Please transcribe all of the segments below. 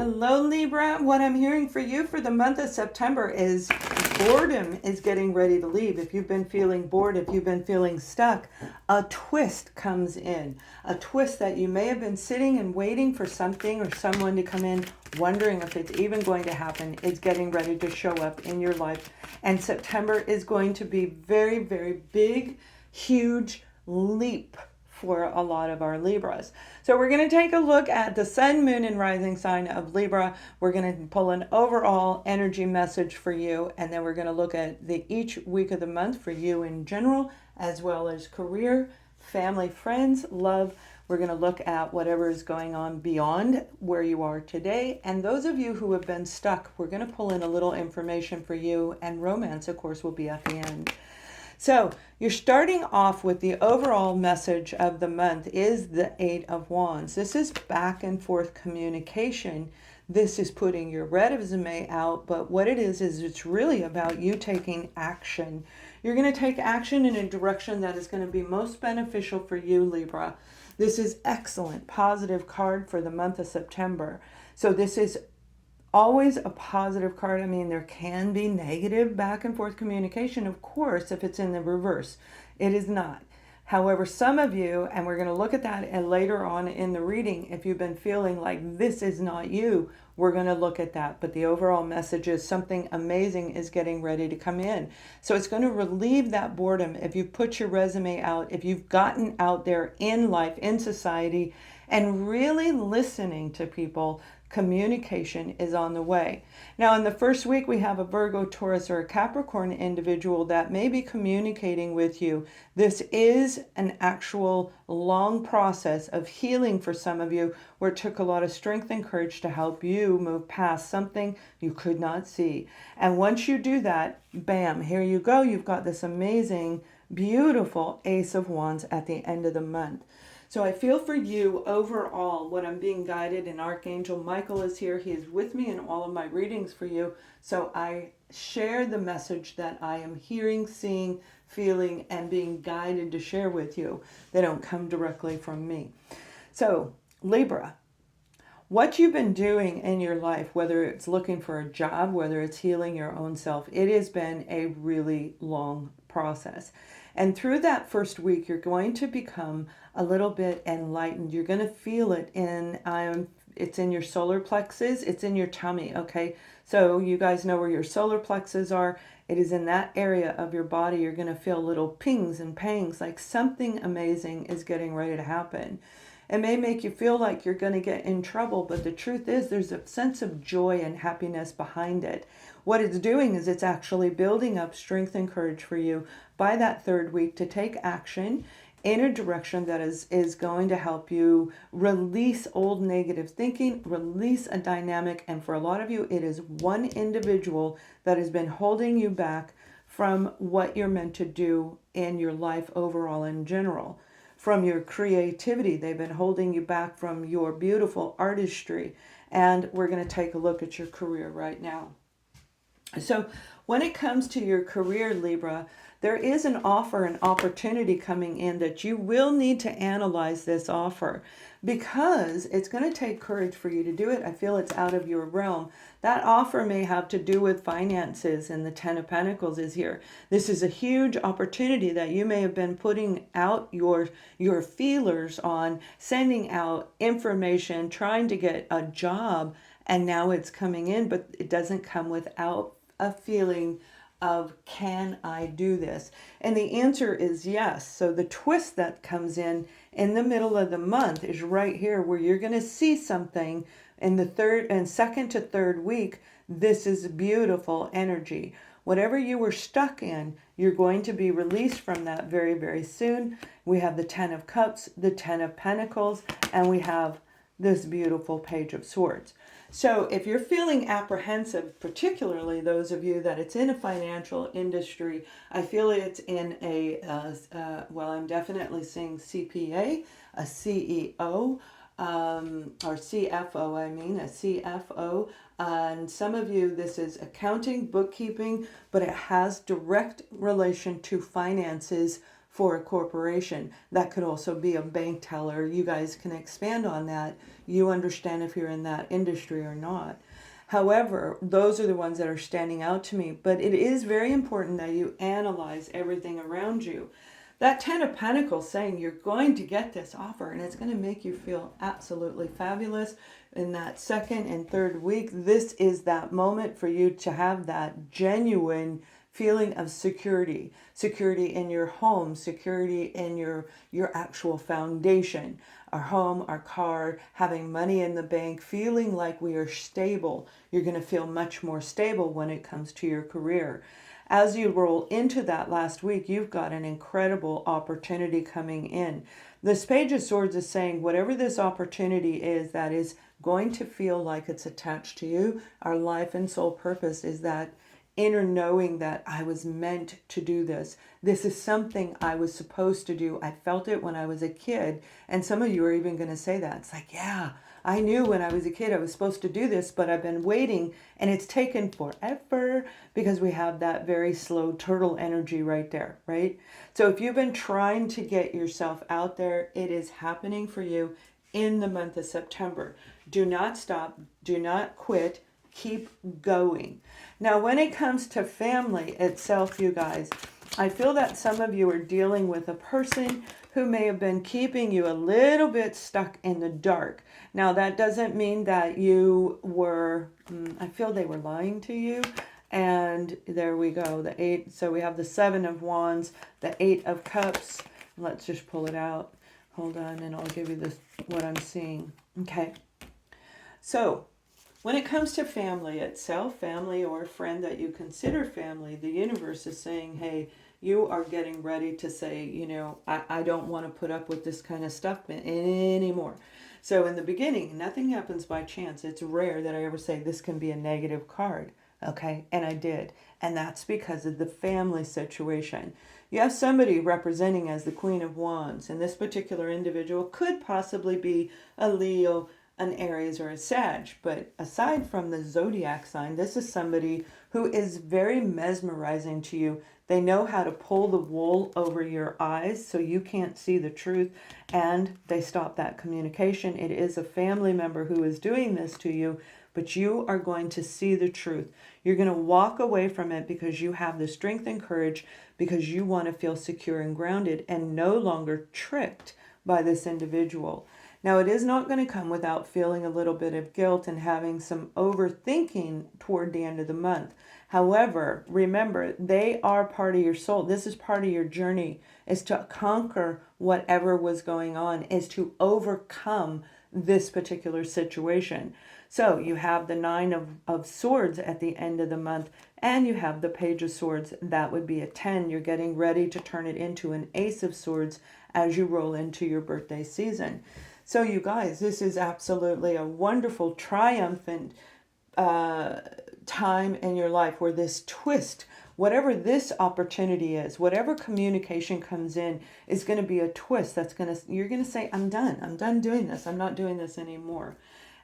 Hello, Libra. What I'm hearing for you for the month of September is boredom is getting ready to leave. If you've been feeling bored, if you've been feeling stuck, a twist comes in. A twist that you may have been sitting and waiting for something or someone to come in, wondering if it's even going to happen, is getting ready to show up in your life. And September is going to be very, very big, huge leap for a lot of our Libras. So we're going to take a look at the sun, moon, and rising sign of Libra. We're going to pull an overall energy message for you, and then we're going to look at each week of the month for you in general, as well as career, family, friends, love. We're going to look at whatever is going on beyond where you are today. And those of you who have been stuck, we're going to pull in a little information for you, and romance, of course, will be at the end. So you're starting off with the overall message of the month is the Eight of Wands. This is back and forth communication. This is putting your resume out, but what it is it's really about you taking action. You're going to take action in a direction that is going to be most beneficial for you, Libra. This is excellent, positive card for the month of September. So this is always a positive card. I mean, there can be negative back and forth communication, of course, if it's in the reverse. It is not. However, some of you, and we're going to look at that and later on in the reading, if you've been feeling like this is not you, we're going to look at that. But the overall message is something amazing is getting ready to come in. So it's going to relieve that boredom. If you've put your resume out, if you've gotten out there in life, in society, and really listening to people, communication is on the way. Now, in the first week, we have a Virgo, Taurus, or a Capricorn individual that may be communicating with you. This is an actual long process of healing for some of you, where it took a lot of strength and courage to help you move past something you could not see. And once you do that, bam, here you go. You've got this amazing, beautiful Ace of Wands at the end of the month. So I feel for you overall what I'm being guided, and Archangel Michael is here. He is with me in all of my readings for you. So I share the message that I am hearing, seeing, feeling, and being guided to share with you. They don't come directly from me. So Libra, what you've been doing in your life, whether it's looking for a job, whether it's healing your own self, it has been a really long process. And through that first week, you're going to become a little bit enlightened. You're going to feel it it's in your solar plexus, it's in your tummy, okay? So you guys know where your solar plexus are. It is in that area of your body. You're going to feel little pings and pangs, like something amazing is getting ready to happen. It may make you feel like you're going to get in trouble, but the truth is there's a sense of joy and happiness behind it. What it's doing is it's actually building up strength and courage for you by that third week to take action in a direction that is going to help you release old negative thinking, release a dynamic, and for a lot of you, it is one individual that has been holding you back from what you're meant to do in your life overall in general. From your creativity, they've been holding you back from your beautiful artistry. And we're going to take a look at your career right now. So when it comes to your career, Libra, there is an offer, an opportunity coming in that you will need to analyze this offer, because it's going to take courage for you to do it. I feel it's out of your realm. That offer may have to do with finances, and the Ten of Pentacles is here. This is a huge opportunity that you may have been putting out your feelers on, sending out information, trying to get a job, and now it's coming in, but it doesn't come without a feeling of, can I do this? And the answer is yes. So the twist that comes in the middle of the month is right here, where you're going to see something in the third and second to third week. This is beautiful energy. Whatever you were stuck in, you're going to be released from that very, very soon. We have the Ten of Cups, the Ten of Pentacles, and we have this beautiful Page of Swords. So if you're feeling apprehensive, particularly those of you that it's in a financial industry, I feel it's in well, I'm definitely seeing CPA, a CEO, or CFO, a CFO. And some of you, this is accounting, bookkeeping, but it has direct relation to finances for a corporation. That could also be a bank teller. You guys can expand on that. You understand if you're in that industry or not. However, those are the ones that are standing out to me. But it is very important that you analyze everything around you. That Ten of Pentacles saying you're going to get this offer and it's going to make you feel absolutely fabulous in that second and third week. This is that moment for you to have that genuine feeling of security. Security in your home, security in your actual foundation. Our home, our car, having money in the bank, feeling like we are stable. You're going to feel much more stable when it comes to your career. As you roll into that last week, you've got an incredible opportunity coming in. This Page of Swords is saying whatever this opportunity is that is going to feel like it's attached to you, our life and soul purpose is that inner knowing that I was meant to do this. This is something I was supposed to do. I felt it when I was a kid. And some of you are even going to say that. It's like, yeah, I knew when I was a kid I was supposed to do this, but I've been waiting and it's taken forever because we have that very slow turtle energy right there, right? So if you've been trying to get yourself out there, it is happening for you in the month of September. Do not stop. Do not quit. Keep going. Now, when it comes to family itself, you guys, I feel that some of you are dealing with a person who may have been keeping you a little bit stuck in the dark. Now, that doesn't mean that you were, I feel they were lying to you. And there we go, the 8. So we have the 7 of Wands, the 8 of Cups. Let's just pull it out. Hold on, and I'll give you this, what I'm seeing. Okay. So when it comes to family itself, family or a friend that you consider family, the universe is saying, hey, you are getting ready to say, you know, I don't want to put up with this kind of stuff anymore. So in the beginning, nothing happens by chance. It's rare that I ever say this can be a negative card. Okay, and I did. And that's because of the family situation. You have somebody representing as the Queen of Wands, and this particular individual could possibly be a Leo, an Aries, or a Sag. But aside from the zodiac sign, this is somebody who is very mesmerizing to you. They know how to pull the wool over your eyes so you can't see the truth, and they stop that communication. It is a family member who is doing this to you, but you are going to see the truth. You're going to walk away from it because you have the strength and courage, because you want to feel secure and grounded and no longer tricked by this individual. Now, it is not going to come without feeling a little bit of guilt and having some overthinking toward the end of the month. However, remember, they are part of your soul. This is part of your journey, is to conquer whatever was going on, is to overcome this particular situation. So you have the 9 of Swords at the end of the month, and you have the Page of Swords. That would be a 10. You're getting ready to turn it into an Ace of Swords as you roll into your birthday season. So you guys, this is absolutely a wonderful, triumphant time in your life where this twist, whatever this opportunity is, whatever communication comes in, is going to be a twist that's going to, you're going to say, I'm done doing this. I'm not doing this anymore.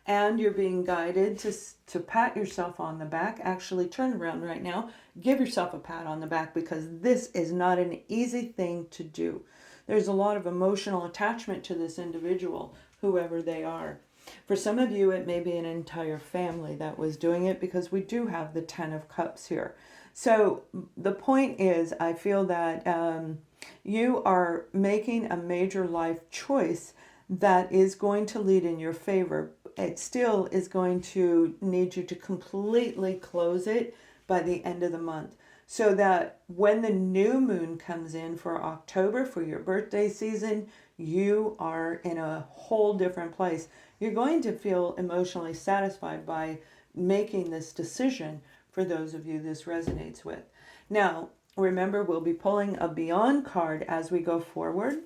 And you're being guided to pat yourself on the back. Actually, turn around right now. Give yourself a pat on the back, because this is not an easy thing to do. There's a lot of emotional attachment to this individual, whoever they are. For some of you, it may be an entire family that was doing it, because we do have the 10 of Cups here. So the point is, I feel that you are making a major life choice that is going to lead in your favor. It still is going to need you to completely close it by the end of the month, so that when the new moon comes in for October, for your birthday season, you are in a whole different place. You're going to feel emotionally satisfied by making this decision, for those of you this resonates with. Now, remember, we'll be pulling a Beyond card as we go forward.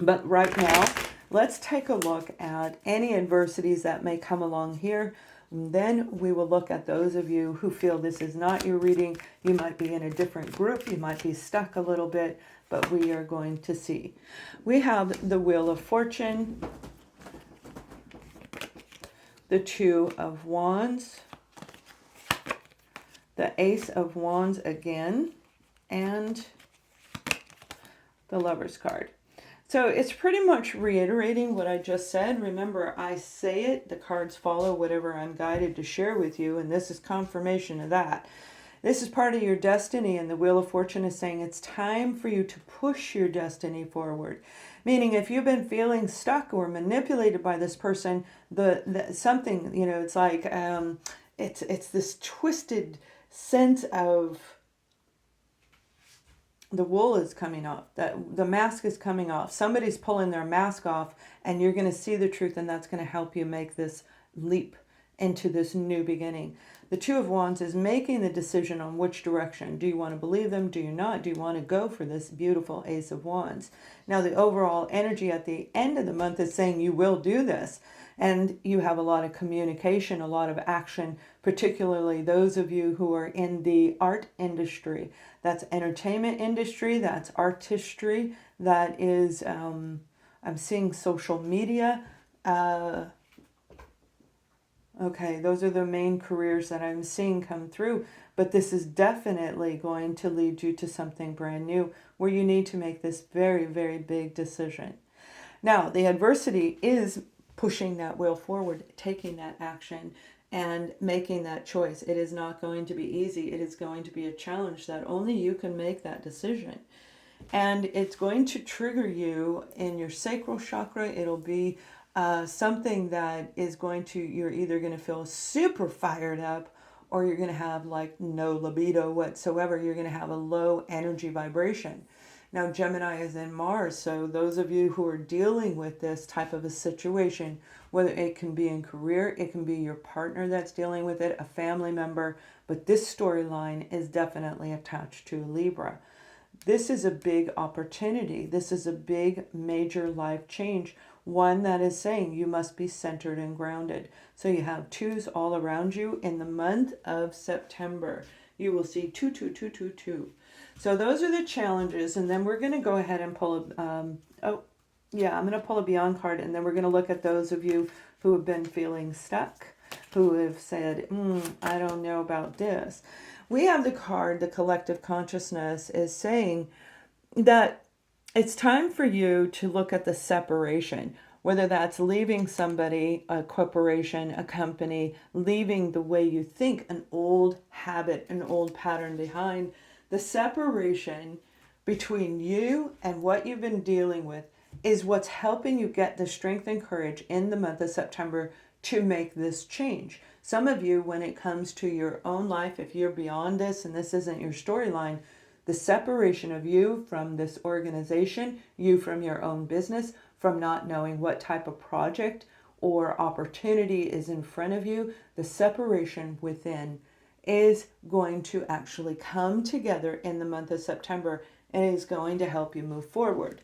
But right now, let's take a look at any adversities that may come along here. And then we will look at those of you who feel this is not your reading. You might be in a different group. You might be stuck a little bit, but we are going to see. We have the Wheel of Fortune, the 2 of Wands, the Ace of Wands again, and the Lover's card. So it's pretty much reiterating what I just said. Remember, I say it, the cards follow whatever I'm guided to share with you, and this is confirmation of that. This is part of your destiny, and the Wheel of Fortune is saying it's time for you to push your destiny forward. Meaning, if you've been feeling stuck or manipulated by this person, something, you know, it's like it's this twisted sense of the wool is coming off, that the mask is coming off. Somebody's pulling their mask off, and you're going to see the truth, and that's going to help you make this leap into this new beginning. The Two of Wands is making the decision on which direction. Do you want to believe them? Do you not? Do you want to go for this beautiful Ace of Wands? Now, the overall energy at the end of the month is saying you will do this. And you have a lot of communication, a lot of action, particularly those of you who are in the art industry. That's entertainment industry, that's artistry, that is, I'm seeing social media. Okay, those are the main careers that I'm seeing come through. But this is definitely going to lead you to something brand new where you need to make this very, very big decision. Now, the adversity is pushing that wheel forward, taking that action and making that choice. It is not going to be easy. It is going to be a challenge that only you can make that decision. And it's going to trigger you in your sacral chakra. It'll be something that is going to, you're either going to feel super fired up or you're going to have like no libido whatsoever. You're going to have a low energy vibration. Now, Gemini is in Mars, so those of you who are dealing with this type of a situation, whether it can be in career, it can be your partner that's dealing with it, a family member, but this storyline is definitely attached to Libra. This is a big opportunity. This is a big, major life change, one that is saying you must be centered and grounded. So you have twos all around you in the month of September. You will see 2, 2, 2, 2, 2. So those are the challenges, and then we're going to go ahead and pull I'm going to pull a Beyond card, and then we're going to look at those of you who have been feeling stuck, who have said, I don't know about this. We have the card, the collective consciousness is saying that it's time for you to look at the separation, whether that's leaving somebody, a corporation, a company, leaving the way you think, an old habit, an old pattern behind. The separation between you and what you've been dealing with is what's helping you get the strength and courage in the month of September to make this change. Some of you, when it comes to your own life, if you're beyond this and this isn't your storyline, the separation of you from this organization, you from your own business, from not knowing what type of project or opportunity is in front of you, the separation within is going to actually come together in the month of September and is going to help you move forward.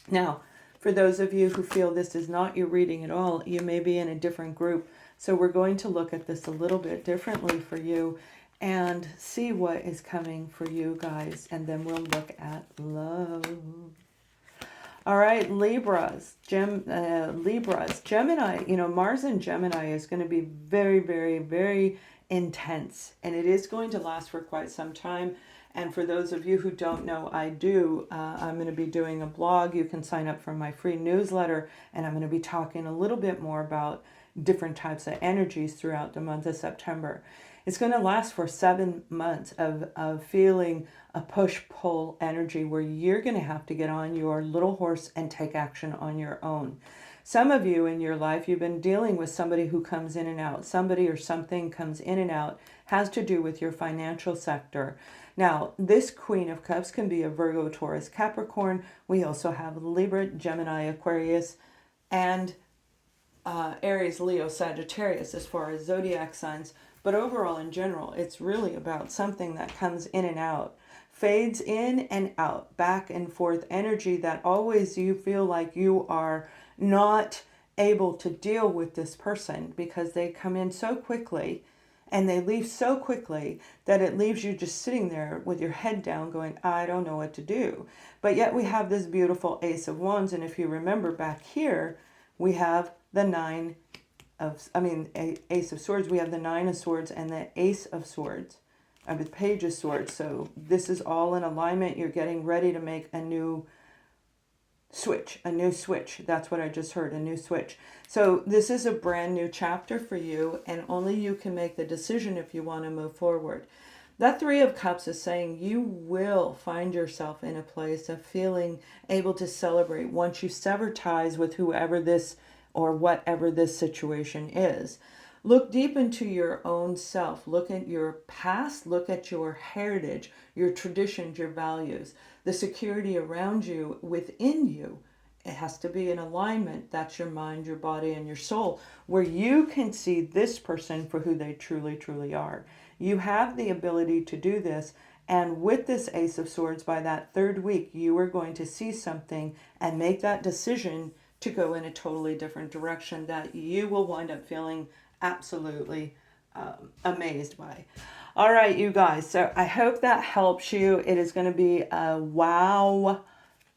Now, for those of you who feel this is not your reading at all, you may be in a different group. So we're going to look at this a little bit differently for you and see what is coming for you guys. And then we'll look at love. All right, Libras, Gemini, Mars in Gemini is going to be very, very, very intense, and it is going to last for quite some time. And for those of you who don't know, I'm going to be doing a blog. You can sign up for my free newsletter, and I'm going to be talking a little bit more about different types of energies throughout the month of September. It's going to last for 7 months of feeling a push-pull energy where you're going to have to get on your little horse and take action on your own. Some of you in your life, you've been dealing with somebody who comes in and out. Somebody or something comes in and out, has to do with your financial sector. Now, this Queen of Cups can be a Virgo, Taurus, Capricorn. We also have Libra, Gemini, Aquarius, and Aries, Leo, Sagittarius as far as zodiac signs. But overall, in general, it's really about something that comes in and out, fades in and out, back and forth energy that always you feel like you are not able to deal with this person because they come in so quickly and they leave so quickly that it leaves you just sitting there with your head down going, I don't know what to do. But yet we have this beautiful Ace of Wands. And if you remember back here, we have the Ace of Swords. We have the Nine of Swords and the Ace of Swords. with Page of Swords. So this is all in alignment. You're getting ready to make a new switch, a new switch. That's what I just heard, a new switch. So this is a brand new chapter for you, and only you can make the decision if you want to move forward. That Three of Cups is saying you will find yourself in a place of feeling able to celebrate once you sever ties with whoever this or whatever this situation is. Look deep into your own self. Look at your past. Look at your heritage, your traditions, your values, the security around you, within you. It has to be in alignment. That's your mind, your body, and your soul, where you can see this person for who they truly, truly are. You have the ability to do this. And with this Ace of Swords, by that third week, you are going to see something and make that decision to go in a totally different direction that you will wind up feeling absolutely amazed by. All right, you guys. So I hope that helps you. It is going to be a wow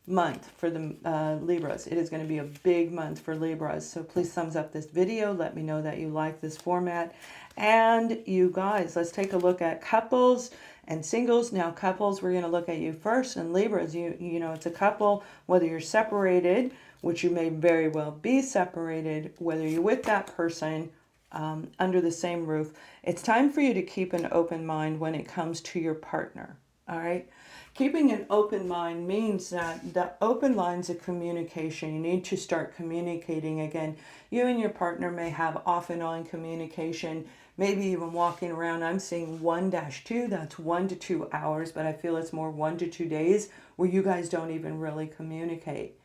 month for the Libras. It is going to be a big month for Libras. So please thumbs up this video. Let me know that you like this format. And you guys, let's take a look at couples and singles. Now couples, we're going to look at you first. And Libras, you know, it's a couple, whether you're separated, which you may very well be separated, whether you're with that person under the same roof. It's time for you to keep an open mind when it comes to your partner. All right. Keeping an open mind means that the open lines of communication, you need to start communicating again. You and your partner may have off and on communication, maybe even walking around. I'm seeing 1-2, that's 1 to 2 hours, but I feel it's more 1 to 2 days where you guys don't even really communicate.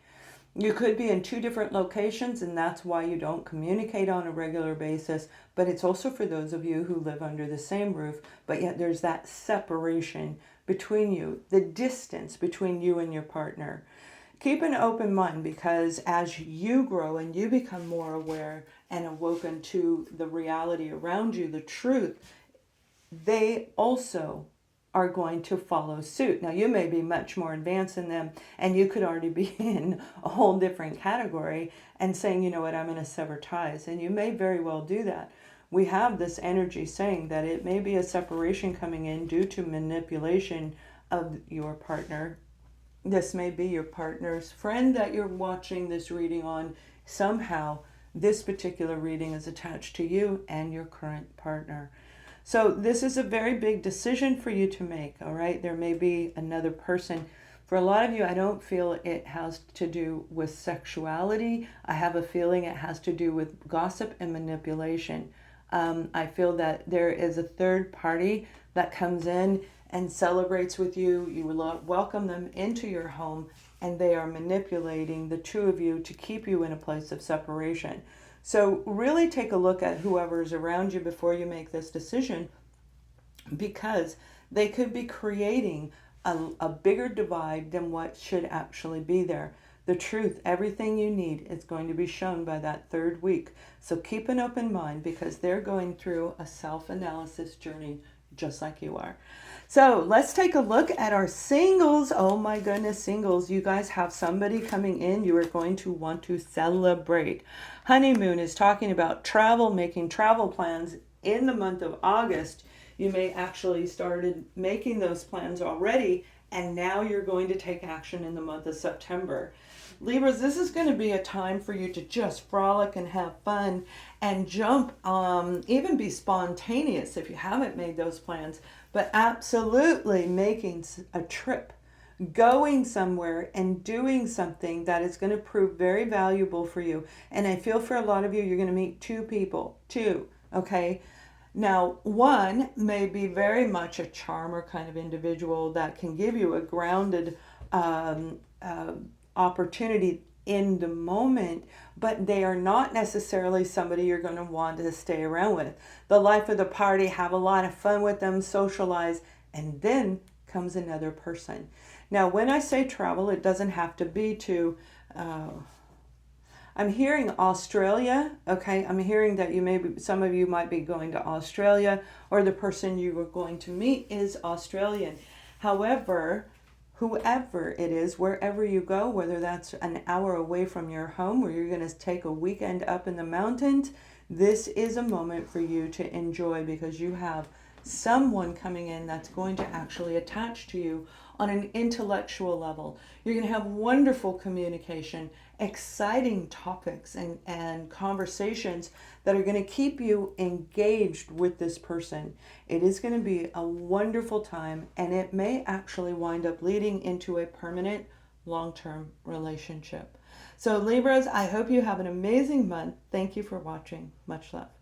You could be in 2 different locations, and that's why you don't communicate on a regular basis. But it's also for those of you who live under the same roof, but yet there's that separation between you, the distance between you and your partner. Keep an open mind, because as you grow and you become more aware and awoken to the reality around you, the truth, they also are going to follow suit. Now, you may be much more advanced than them, and you could already be in a whole different category and saying, you know what, I'm going to sever ties. And you may very well do that. We have this energy saying that it may be a separation coming in due to manipulation of your partner. This may be your partner's friend that you're watching this reading on. Somehow, this particular reading is attached to you and your current partner. So this is a very big decision for you to make, all right? There may be another person. For a lot of you, I don't feel it has to do with sexuality. I have a feeling it has to do with gossip and manipulation. I feel that there is a third party that comes in and celebrates with you. You will welcome them into your home, and they are manipulating the two of you to keep you in a place of separation. So really take a look at whoever is around you before you make this decision, because they could be creating a bigger divide than what should actually be there. The truth, everything you need is going to be shown by that third week. So keep an open mind, because they're going through a self-analysis journey just like you are. So let's take a look at our singles. Oh my goodness, singles. You guys have somebody coming in you are going to want to celebrate. Honeymoon is talking about travel, making travel plans in the month of August. You may actually started making those plans already, and now you're going to take action in the month of September. Libras, this is going to be a time for you to just frolic and have fun and jump, even be spontaneous if you haven't made those plans, but absolutely making a trip, going somewhere and doing something that is going to prove very valuable for you. And I feel for a lot of you, you're going to meet 2 people, okay? Now, one may be very much a charmer kind of individual that can give you a grounded opportunity in the moment, but they are not necessarily somebody you're going to want to stay around with. The life of the party, have a lot of fun with them, socialize, and then comes another person. Now, when I say travel, it doesn't have to be to, I'm hearing Australia, okay? I'm hearing that some of you might be going to Australia, or the person you are going to meet is Australian. However, whoever it is, wherever you go, whether that's an hour away from your home, where you're going to take a weekend up in the mountains, this is a moment for you to enjoy, because you have someone coming in that's going to actually attach to you on an intellectual level. You're going to have wonderful communication, exciting topics and conversations that are going to keep you engaged with this person. It is going to be a wonderful time, and it may actually wind up leading into a permanent long-term relationship. So Libras, I hope you have an amazing month. Thank you for watching. Much love.